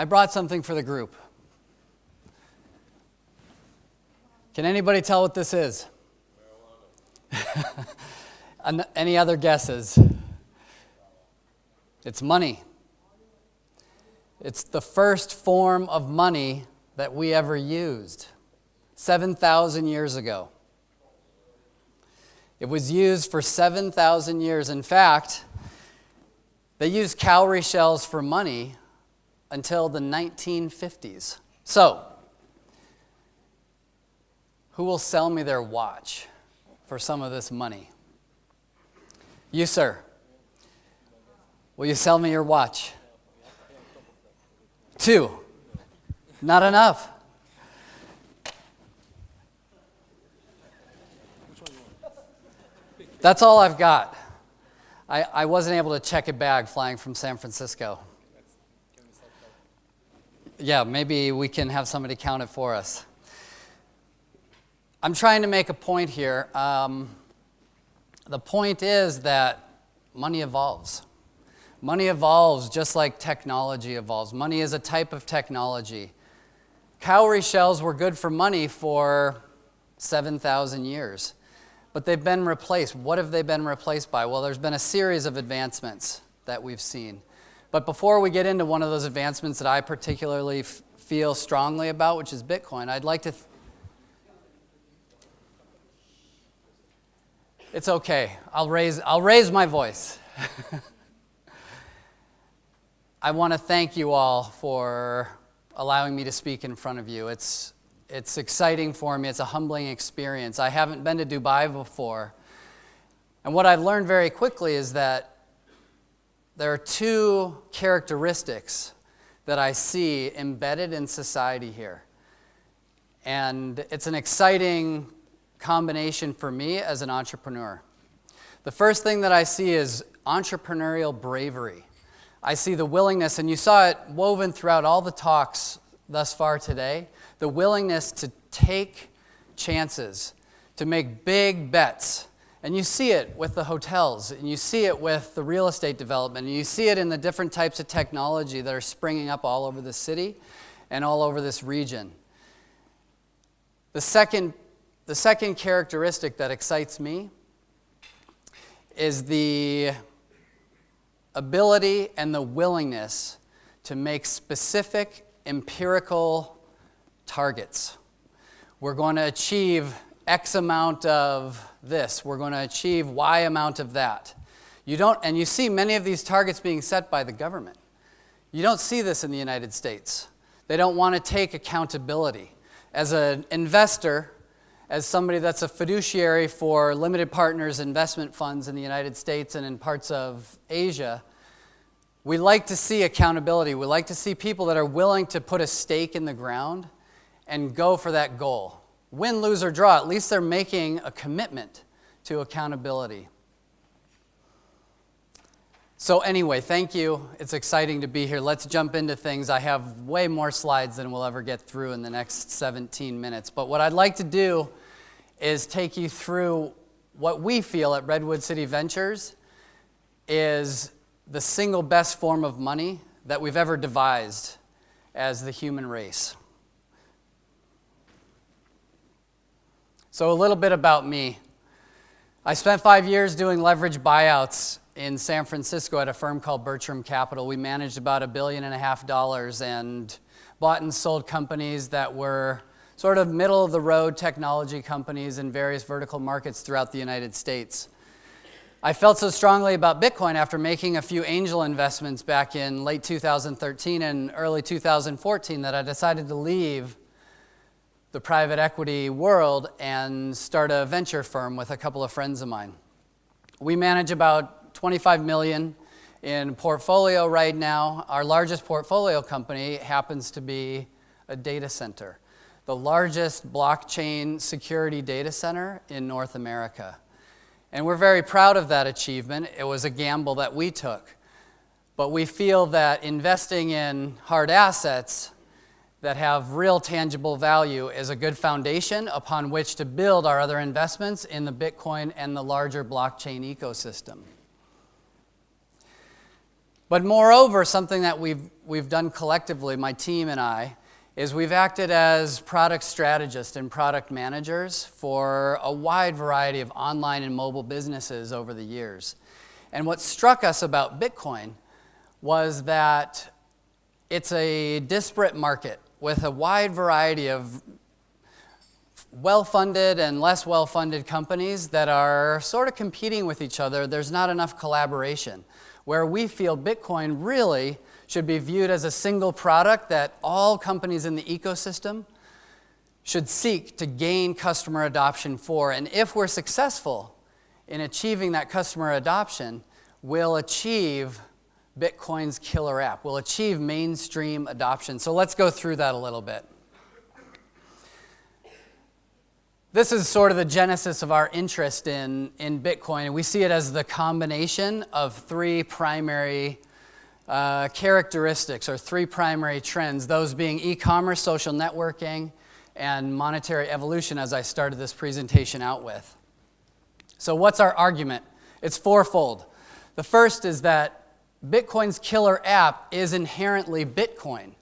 I brought something for the group. Can anybody tell what this is? Any other guesses? It's money. It's the first form of money that we ever used 7,000 years ago. It was used for 7,000 years. In fact, they used cowrie shells for money until the 1950s. So, who will sell me their watch for some of this money? You, sir. Will you sell me your watch? 2. Not enough. That's all I've got. I wasn't able to check a bag flying from San Francisco. Yeah, maybe we can have somebody count it for us. I'm trying to make a point here. The point is that money evolves. Money evolves just like technology evolves. Money is a type of technology. Cowrie shells were good for money for 7,000 years, but they've been replaced. What have they been replaced by? Well, there's been a series of advancements that we've seen. But before we get into one of those advancements that I particularly feel strongly about, which is Bitcoin, I'd like to... It's okay. I'll raise my voice. I want to thank you all for allowing me to speak in front of you. It's exciting for me. It's a humbling experience. I haven't been to Dubai before. And what I've learned very quickly is that there are 2 characteristics that I see embedded in society here. And it's an exciting combination for me as an entrepreneur. The first thing that I see is entrepreneurial bravery. I see the willingness, and you saw it woven throughout all the talks thus far today, the willingness to take chances, to make big bets. And you see it with the hotels, and you see it with the real estate development, and you see it in the different types of technology that are springing up all over the city and all over this region. The second characteristic that excites me is the ability and the willingness to make specific empirical targets. We're going to achieve X amount of this. We're going to achieve Y amount of that. And you see many of these targets being set by the government. You don't see this in the United States. They don't want to take accountability. As an investor, as somebody that's a fiduciary for limited partners investment funds in the United States and in parts of Asia, we like to see accountability. We like to see people that are willing to put a stake in the ground and go for that goal. Win, lose, or draw, at least they're making a commitment to accountability. So anyway, thank you. It's exciting to be here. Let's jump into things. I have way more slides than we'll ever get through in the next 17 minutes. But what I'd like to do is take you through what we feel at Redwood City Ventures is the single best form of money that we've ever devised as the human race. So a little bit about me. I spent 5 years doing leverage buyouts in San Francisco at a firm called Bertram Capital. We managed about $1.5 billion and bought and sold companies that were sort of middle-of-the-road technology companies in various vertical markets throughout the United States. I felt so strongly about Bitcoin after making a few angel investments back in late 2013 and early 2014 that I decided to leave the private equity world and start a venture firm with a couple of friends of mine. We manage about $25 million in portfolio right now. Our largest portfolio company happens to be a data center, the largest blockchain security data center in North America. And we're very proud of that achievement. It was a gamble that we took. But we feel that investing in hard assets that have real tangible value is a good foundation upon which to build our other investments in the Bitcoin and the larger blockchain ecosystem. But moreover, something that we've done collectively, my team and I, is we've acted as product strategists and product managers for a wide variety of online and mobile businesses over the years. And what struck us about Bitcoin was that it's a disparate market with a wide variety of well-funded and less well-funded companies that are sort of competing with each other. There's not enough collaboration, where we feel Bitcoin really should be viewed as a single product that all companies in the ecosystem should seek to gain customer adoption for. And if we're successful in achieving that customer adoption, we'll achieve Bitcoin's killer app. We'll achieve mainstream adoption. So let's go through that a little bit. This is sort of the genesis of our interest in Bitcoin, and we see it as the combination of three primary characteristics or three primary trends, those being e-commerce, social networking, and monetary evolution, as I started this presentation out with. So what's our argument? It's fourfold. The first is that Bitcoin's killer app is inherently Bitcoin.